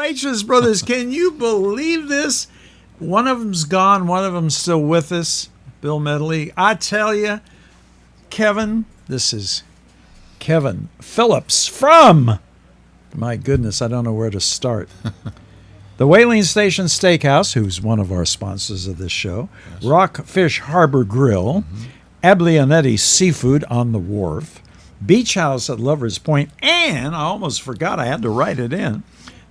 Righteous Brothers. Can you believe this? One of them's gone. One of them's still with us. Bill Medley. I tell you, Kevin, this is Kevin Phillips from, my goodness, I don't know where to start. The Whaling Station Steakhouse, who's one of our sponsors of this show, yes. Rockfish Harbor Grill, Ablionetti Seafood on the Wharf, Beach House at Lovers Point, and I almost forgot, I had to write it in,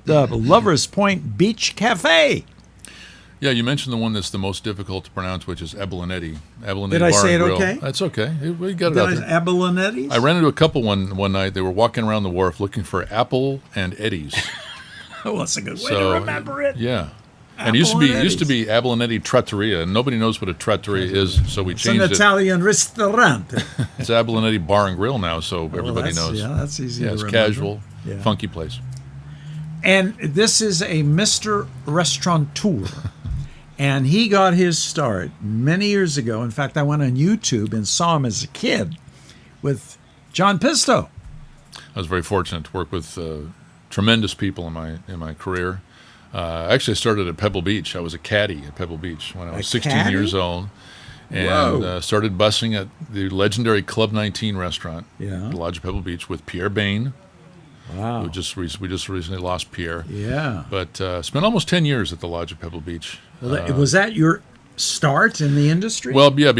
the Lovers Point Beach Cafe. Yeah, you mentioned the one that's the most difficult to pronounce, which is Ablionetti. Did I say it okay? That's okay. We got it out there. Ablionetti? I ran into a couple one night. They were walking around the wharf looking for Apple and Eddies. Oh, that's a good way to remember it. Yeah. And it used to be Ablionetti Trattoria, and nobody knows what a trattoria is, so we changed it. It's an Italian restaurant. It's Ablionetti Bar and Grill now, so everybody knows. Yeah, that's easy to remember. It's casual, funky place. And this is a Mr. Restaurateur. And he got his start many years ago. In fact, I went on YouTube and saw him as a kid with John Pisto. I was very fortunate to work with tremendous people in my career. Actually, I started at Pebble Beach. I was a caddy at Pebble Beach when I was 16 years old. And started bussing at the legendary Club 19 restaurant at the Lodge of Pebble Beach with Pierre Bain. Wow. We just recently lost Pierre. Yeah. But spent almost 10 years at the Lodge of Pebble Beach. Well, was that your start in the industry? Well, yeah,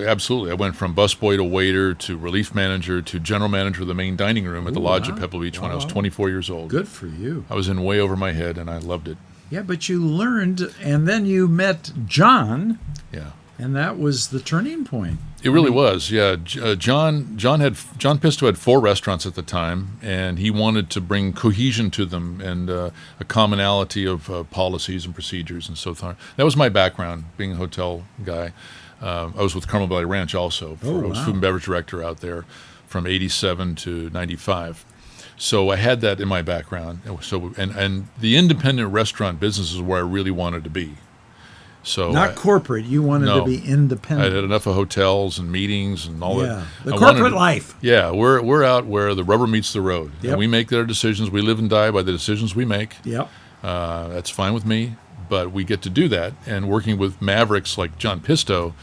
absolutely. I went from busboy to waiter to relief manager to general manager of the main dining room at the Lodge of Pebble Beach when I was 24 years old. Good for you. I was in way over my head, and I loved it. Yeah, but you learned, and then you met John. Yeah. And that was the turning point. It really was, yeah. John Pisto had 4 restaurants at the time, and he wanted to bring cohesion to them and a commonality of policies and procedures and so forth. That was my background, being a hotel guy. I was with Carmel Valley Ranch also. I was food and beverage director out there from 87 to 95. So I had that in my background. So and the independent restaurant business is where I really wanted to be. So not corporate. You wanted to be independent. I had enough of hotels and meetings and all that. The corporate life. Yeah, we're out where the rubber meets the road. Yep. And we make their decisions. We live and die by the decisions we make. Yep. That's fine with me. But we get to do that. And working with mavericks like John Pisto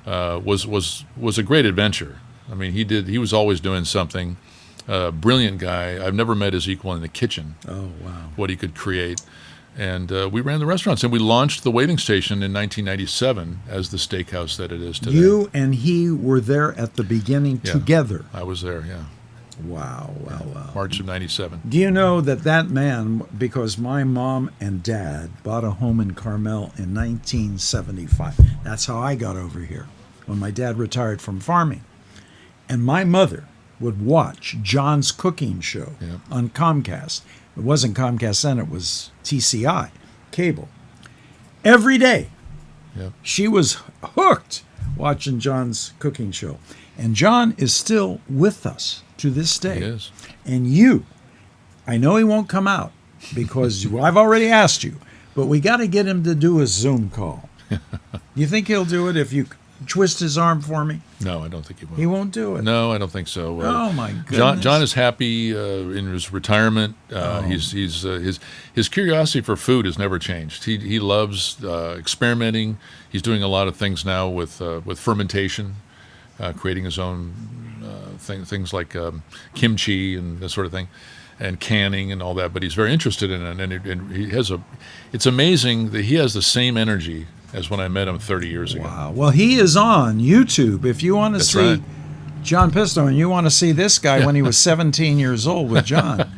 was a great adventure. I mean, he was always doing something. Brilliant guy. I've never met his equal in the kitchen. Oh, wow. What he could create. And we ran the restaurants, and we launched the Whaling Station in 1997 as the steakhouse that it is today. You and he were there at the beginning together. I was there, yeah. Wow. March of 97. Do you know that man, because my mom and dad bought a home in Carmel in 1975. That's how I got over here, when my dad retired from farming. And my mother would watch John's cooking show on Comcast. It wasn't Comcast then, it was TCI, cable. Every day, she was hooked watching John's cooking show. And John is still with us to this day. He is. And I know he won't come out because I've already asked you, but we got to get him to do a Zoom call. You think he'll do it if you twist his arm for me? No, I don't think he will. He won't do it. No, I don't think so. Oh my goodness! John is happy in his retirement. His curiosity for food has never changed. He loves experimenting. He's doing a lot of things now with fermentation, creating his own things like kimchi and that sort of thing, and canning and all that. But he's very interested in it, and he has it's amazing that he has the same energy as when I met him 30 years ago. Wow. Well, he is on YouTube. If you want to see John Pisto and you want to see this guy when he was 17 years old with John,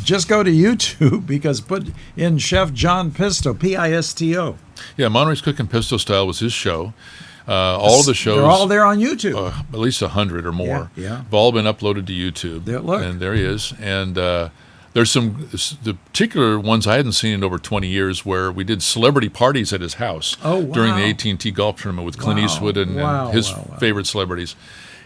just go to YouTube because put in Chef John Pisto, Pisto. Yeah, Monterey's Cooking Pisto Style was his show. All of the shows. They're all there on YouTube. At least 100 or more. Yeah. Have all been uploaded to YouTube. Look. And there he is. And there's the particular ones I hadn't seen in over 20 years where we did celebrity parties at his house during the AT&T golf tournament with Clint Eastwood and his favorite celebrities.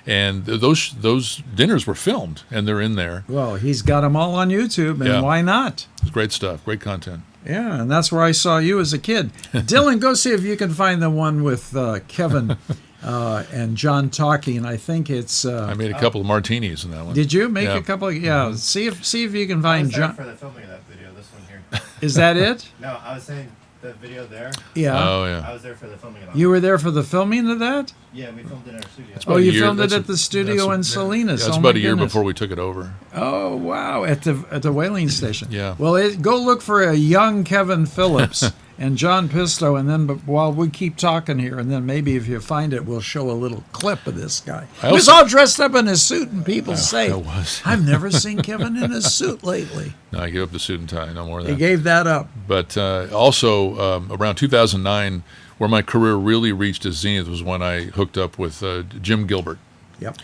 And those dinners were filmed, and they're in there. Well, he's got them all on YouTube, and why not? It's great stuff, great content. Yeah, and that's where I saw you as a kid. Dylan, go see if you can find the one with Kevin and John talking. I think it's. I made a couple of martinis in that one. Did you make a couple? See if you can find John. For the filming of that video, this one here. Is that it? No, I was saying the video there. Yeah. Oh, yeah. I was there for the filming of it. You were there for the filming of that? Yeah, we filmed in our studio. Oh, about a you year- filmed it that's at the studio in Salinas. Yeah, that's Oh, about my a year goodness. before we took it over. Oh, wow. At the whaling station. Yeah. Well, go look for a young Kevin Phillips and John Pisto, and then while we keep talking here, and then maybe if you find it, we'll show a little clip of this guy. I He was also- all dressed up in his suit, and people say, I was. I've never seen Kevin in a suit lately. No, I gave up the suit and tie. No more of He that. gave that up. But also around 2009, where my career really reached its zenith was when I hooked up with Jim Gilbert. Yep.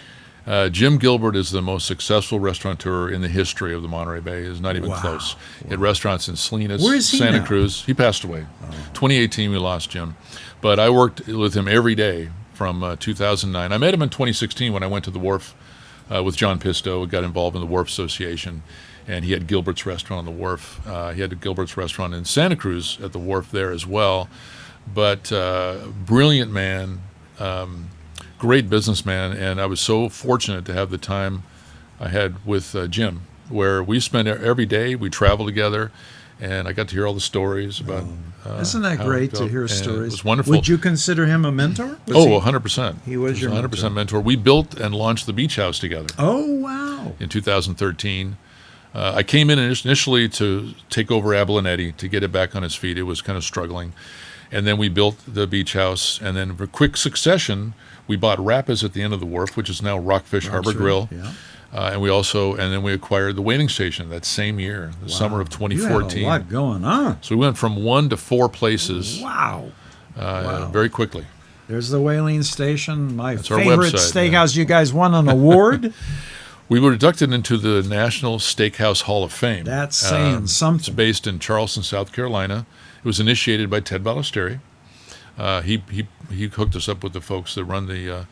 Jim Gilbert is the most successful restaurateur in the history of the Monterey Bay. Is not even Wow. close. He had restaurants in Salinas, Where is he Santa now? Cruz. He passed away. 2018, we lost Jim. But I worked with him every day from 2009. I met him in 2016 when I went to the Wharf with John Pisto. Got involved in the Wharf Association. And he had Gilbert's restaurant on the Wharf. He had Gilbert's restaurant in Santa Cruz at the Wharf there as well. But brilliant man, great businessman, and I was so fortunate to have the time I had with Jim, where we spent every day, we traveled together, and I got to hear all the stories about. Isn't that how great it to felt, hear and stories? It was wonderful. Would you consider him a mentor? Was Oh, he- 100%. He was your 100% mentor. We built and launched the beach house together Oh, wow. in 2013. I came in initially to take over Abalonetti to get it back on its feet. It was kind of struggling. And then we built the beach house. And then for quick succession, we bought Rapids at the end of the wharf, which is now Rockfish Harbor Grill. Yeah. And then we acquired the whaling station that same year, the summer of You 2014. had a lot going on. So we went from 1 to 4 places Wow. Wow. very quickly. There's the whaling station, my our favorite website, steakhouse. You guys won an award. We were inducted into the National Steakhouse Hall of Fame. That's saying It's something. based in Charleston, South Carolina. It was initiated by Ted Ballesteri. He hooked us up with the folks that run the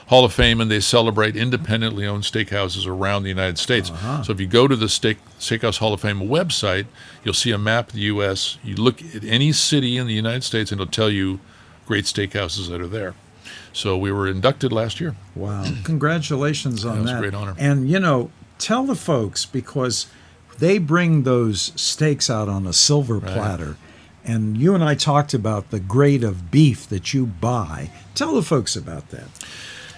Hall of Fame, and they celebrate independently owned steakhouses around the United States. So if you go to the Steakhouse Hall of Fame website, you'll see a map of the U.S. You look at any city in the United States, and it'll tell you great steakhouses that are there. So we were inducted last year. Wow. Congratulations on it was that. a great honor. And, tell the folks, because they bring those steaks out on a silver platter. And you and I talked about the grade of beef that you buy. Tell the folks about that.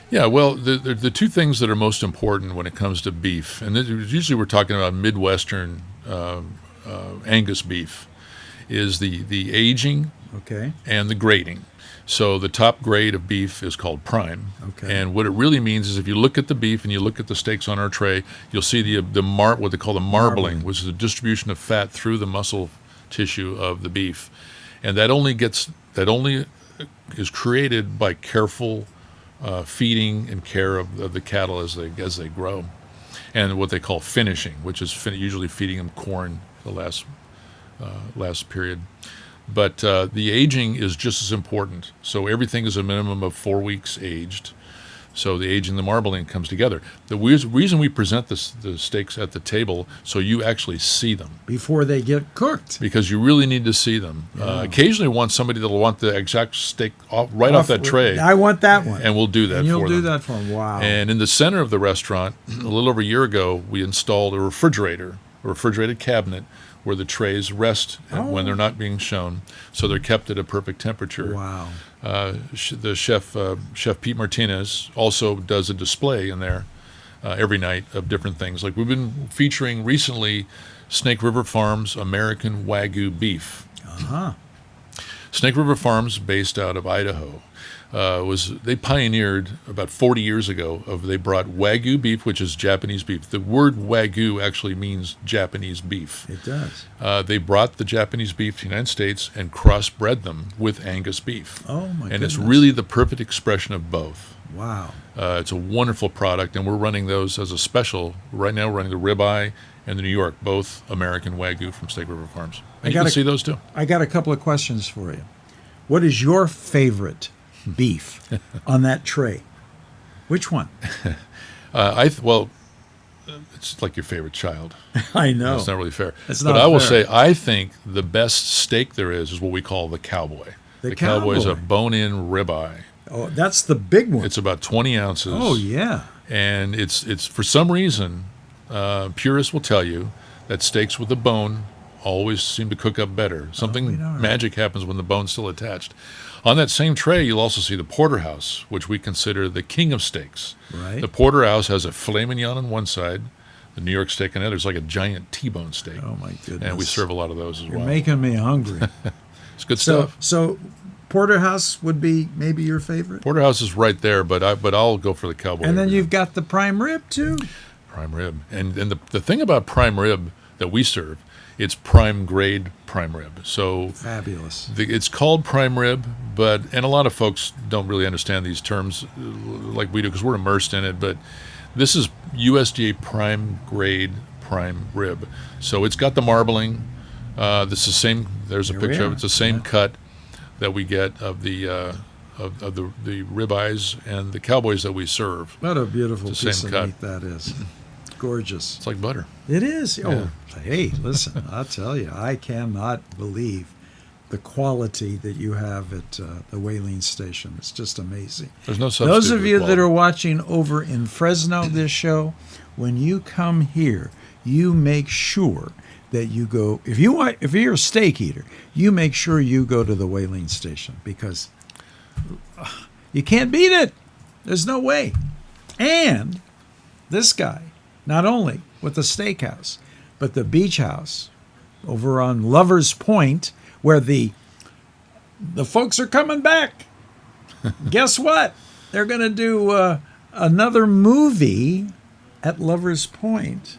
Yeah, well, the two things that are most important when it comes to beef, and usually we're talking about Midwestern Angus beef, is the aging Okay. and the grading. So the top grade of beef is called prime. Okay. And what it really means is if you look at the beef and you look at the steaks on our tray, you'll see what they call the marbling, which is the distribution of fat through the muscle tissue of the beef. And that only is created by careful feeding and care of the cattle as they grow, and what they call finishing, which is usually feeding them corn the last period. But the aging is just as important. So everything is a minimum of 4 weeks aged. So the aging and the marbling comes together. The reason we present the steaks at the table, so you actually see them. Before they get cooked. Because you really need to see them. Occasionally want somebody that'll want the exact steak off that tray. I want that one. And we'll do that And you'll for do them. that for them. Wow. And in the center of the restaurant, a little over a year ago, we installed a refrigerated cabinet where the trays rest when they're not being shown, so they're kept at a perfect temperature. Wow. The chef Pete Martinez also does a display in there every night of different things. Like we've been featuring recently Snake River Farms American Wagyu beef. Uh-huh. Snake River Farms, based out of Idaho, they pioneered about 40 years ago. They brought Wagyu beef, which is Japanese beef. The word Wagyu actually means Japanese beef. It does. They brought the Japanese beef to the United States and crossbred them with Angus beef. Oh, my And it's goodness. really the perfect expression of both. Wow. It's a wonderful product, and we're running those as a special. Right now, we're running the ribeye and the New York, both American Wagyu from Snake River Farms. And you can see those too. I got a couple of questions for you. What is your favorite beef on that tray? Which one? It's like your favorite child. I know. That's not really fair. It's But not I will fair. say, I think the best steak there is what we call the cowboy. The cowboy is a cowboy. bone-in ribeye. Oh, that's the big one. It's about 20 ounces. Oh, yeah. And it's for some reason, purists will tell you that steaks with the bone always seem to cook up better. Something darn. magic happens when the bone's still attached. On that same tray, you'll also see the porterhouse, which we consider the king of steaks. Right. The porterhouse has a filet mignon on one side, the New York steak on the other. It's like a giant T-bone steak. Oh, my goodness. And we serve a lot of those as You're well. making me hungry. It's good stuff. So porterhouse would be maybe your favorite? Porterhouse is right there, but I'll go for the cowboy. And then every you've got the prime rib, too. prime rib. And the thing about prime rib that we serve, it's prime grade prime rib. So Fabulous. it's called prime rib, and a lot of folks don't really understand these terms like we do because we're immersed in it, but this is USDA prime grade prime rib. So it's got the marbling. This is the same. There's a Here we picture of are. it. It's the same Yeah. cut that we get of the ribeyes and the cowboys that we serve. What a beautiful It's the piece same of cut. meat that is. Gorgeous. It's like butter. It is. Oh, hey, listen, I'll tell you, I cannot believe the quality that you have at the Whaling Station. It's just amazing. There's no substitute. Those of for you that quality. are watching over in Fresno this show, when you come here, you make sure that you go. If you're a steak eater, you make sure you go to the Whaling Station because you can't beat it. There's no way. And this guy, not only with the steakhouse, but the beach house over on Lovers Point, where the folks are coming back. Guess what? They're going to do another movie at Lovers Point.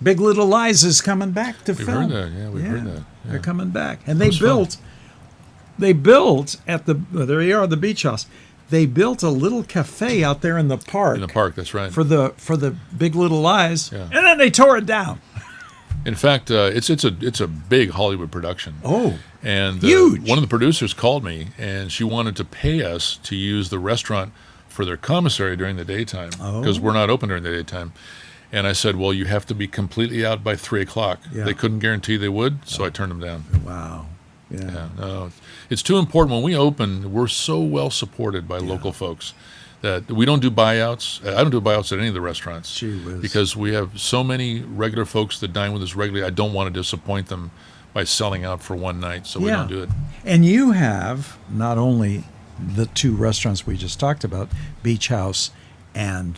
Big Little Lies is coming back to We've film. heard that. Yeah, we've heard that. Yeah. They're coming back, and That was fun. they built at there you are, the beach house. They built a little cafe out there in the park. In the park, that's right. for the Big Little Lies, Yeah. and then they tore it down. In fact, it's a big Hollywood production. Oh, And huge. one of the producers called me, and she wanted to pay us to use the restaurant for their commissary during the daytime because we're not open during the daytime. And I said, well, you have to be completely out by 3 o'clock. Yeah. They couldn't guarantee they would, so I turned them down. wow. Yeah, no, it's too important. When we open, we're so well supported by local folks that we don't do buyouts. I don't do buyouts at any of the restaurants Gee whiz. because we have so many regular folks that dine with us regularly. I don't want to disappoint them by selling out for one night, so we Yeah. don't do it. And you have not only the two restaurants we just talked about, Beach House and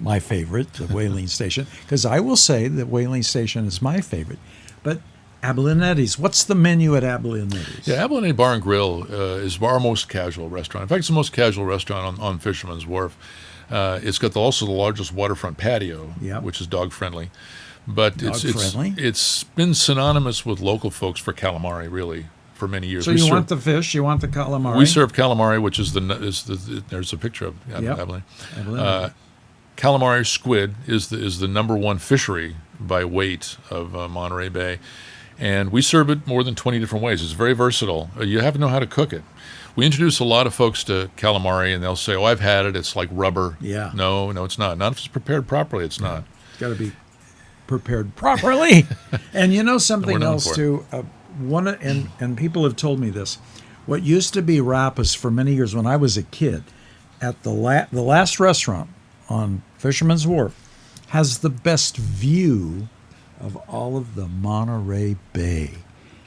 my favorite, the Whaling Station, because I will say that Whaling Station is my favorite, but Abelinetti's. What's the menu at Abelinetti's? Yeah, Abilene Bar and Grill is our most casual restaurant. In fact, it's the most casual restaurant on Fisherman's Wharf. It's got also the largest waterfront patio, Yep. which is dog friendly. But Dog-friendly? it's been synonymous with local folks for calamari, really, for many years. So you want the fish, you want the calamari. We serve calamari, which is there's a picture of Yep. Abilene. Abelinetti's. Calamari squid is the number one fishery by weight of Monterey Bay, and we serve it more than 20 different ways. It's very versatile. You have to know how to cook it. We introduce a lot of folks to calamari, and they'll say, "Oh, I've had it. It's like rubber." Yeah. No, it's not. Not if it's prepared properly. It's not. Got to be prepared properly. And you know something We're known else for it. too. And people have told me this. What used to be Rappa's for many years when I was a kid, at the last restaurant on Fisherman's Wharf, has the best view of all of the Monterey Bay.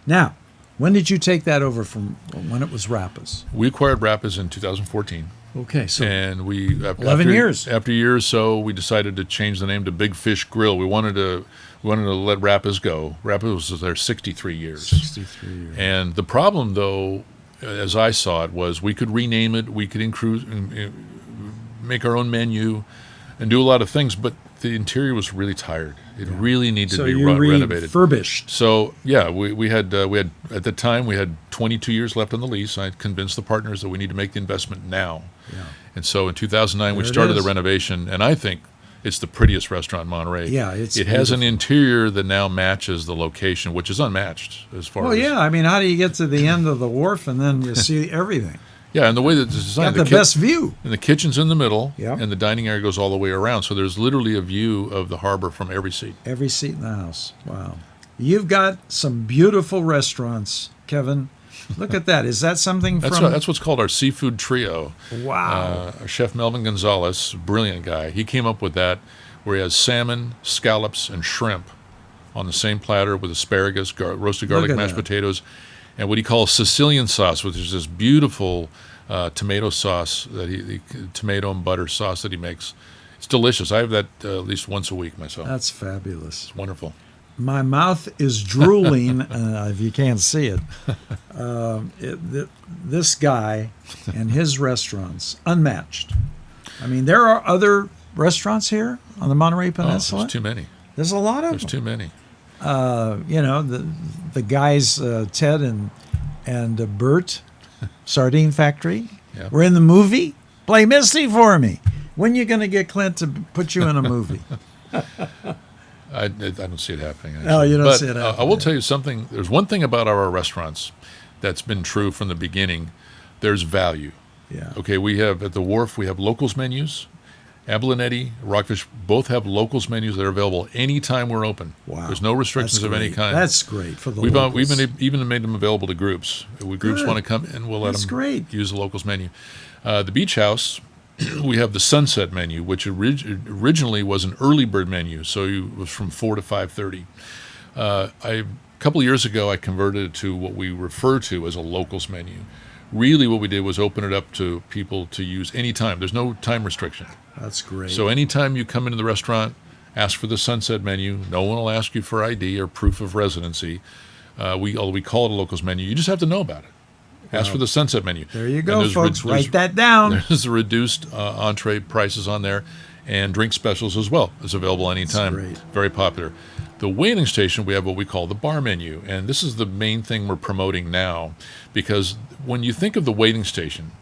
Now, when did you take that over from when it was Rappa's? We acquired Rappa's in 2014. Okay, so And we 11 years. After a year or so, we decided to change the name to Big Fish Grill. We wanted to let Rappa's go. Rappa's was there 63 years. 63 years. And the problem, though, as I saw it, was we could rename it, we could make our own menu, and do a lot of things, but the interior was really tired. It really needed So to be you renovated. refurbished. So yeah, we had at the time we had 22 years left on the lease. I convinced the partners that we need to make the investment now. Yeah. And so in 2009 we There it started the is. renovation, and I think it's the prettiest restaurant in Monterey. Yeah, it's it has an beautiful. interior that now matches the location, which is unmatched as far Well, as yeah. I mean, how do you get to the end of the wharf and then you see everything? yeah, and the way that it's Got designed, the best view. and the kitchen's in the middle, Yep. and the dining area goes all the way around. So there's literally a view of the harbor from every seat. Every seat in the house. Wow. You've got some beautiful restaurants, Kevin. Look at that. Is that something from? That's what's called our seafood trio. Wow. Our chef Melvin Gonzalez, brilliant guy. He came up with that, where he has salmon, scallops, and shrimp on the same platter with asparagus, roasted garlic, Look at mashed that. potatoes, and what he calls Sicilian sauce, which is this beautiful tomato sauce tomato and butter sauce that he makes. It's delicious. I have that at least once a week myself. That's fabulous. It's wonderful. My mouth is drooling if you can't see it. This guy and his restaurants, unmatched. I mean, there are other restaurants here on the Monterey Peninsula. There's too many. There's a lot of There's them. too many. The guys, Ted and Bert, Sardine Factory, Yeah. were in the movie. Play Misty for me. When you going to get Clint to put you in a movie? I don't see it happening. Actually. No, you don't But, see it I happening. will tell you something. There's one thing about our restaurants that's been true from the beginning. There's value. Yeah. Okay, we have at the Wharf, we have locals menus. Abalonetti, Rockfish both have locals menus that are available anytime we're open. Wow. There's no restrictions That's of any great. kind. That's great for the We've locals. even made them available to groups. Groups Good. want to come in, we'll let That's them great. use the locals menu. The Beach House, we have the Sunset menu, which originally was an early bird menu, so it was from 4 to 5:30. A couple of years ago, I converted it to what we refer to as a locals menu. Really, what we did was open it up to people to use anytime. There's no time restriction. That's great. So anytime you come into the restaurant, ask for the Sunset menu. No one will ask you for ID or proof of residency. We call it a locals menu. You just have to know about it. Ask for the Sunset menu. There you And go, there's folks. there's- Write that down. There's the reduced entree prices on there, and drink specials as well. It's available anytime. great. Very popular. The waiting station, we have what we call the bar menu, and this is the main thing we're promoting now, because when you think of the waiting station,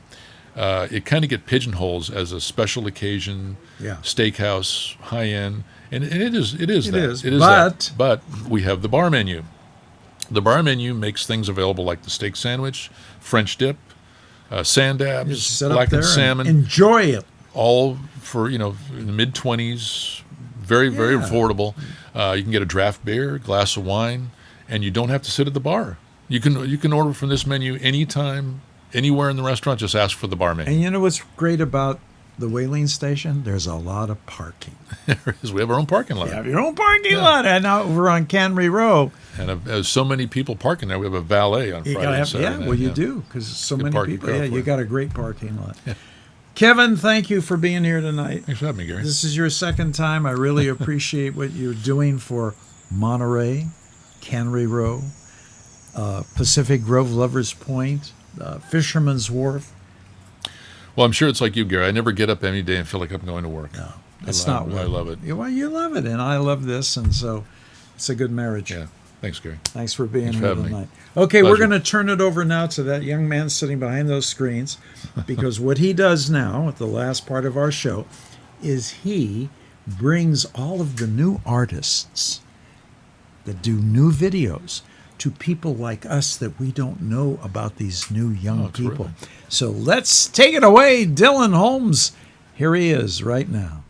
it kind of get pigeonholed as a special occasion, Yeah. steakhouse, high end, and it is It that. is, but- that. But we have the bar menu. The bar menu makes things available like the steak sandwich, French dip, sand dabs, Just sit up blackened there salmon, and enjoy it. all for in the mid-20s, very very Yeah. affordable. You can get a draft beer, glass of wine, and you don't have to sit at the bar. You can order from this menu anytime, anywhere in the restaurant. Just ask for the bar menu. And you know what's great about the whaling station? There's a lot of parking. We have our own parking lot, You have your own parking lot. And now over on Canry Row, and so many people parking there. We have a valet on you Friday. gotta and have, Saturday yeah, night, well, you do, because so Good many parking people. car Yeah, for you it. got a great parking lot. Kevin, thank you for being here tonight. Thanks for having me, Gary. This is your second time. I really appreciate what you're doing for Monterey, Canry Row, Pacific Grove, Lovers Point, Fisherman's Wharf. Well, I'm sure it's like you, Gary. I never get up any day and feel like I'm going to work. No, it's I not. I love it. Well, you love it, and I love this, and so it's a good marriage. Yeah. Thanks, Gary. Thanks for being Thanks for here having me. tonight. Okay, we're Pleasure. going to turn it over now to that young man sitting behind those screens, because what he does now at the last part of our show is he brings all of the new artists that do new videos to people like us that we don't know about these new young people. terrific. So let's take it away, Dylan Holmes. Here he is right now.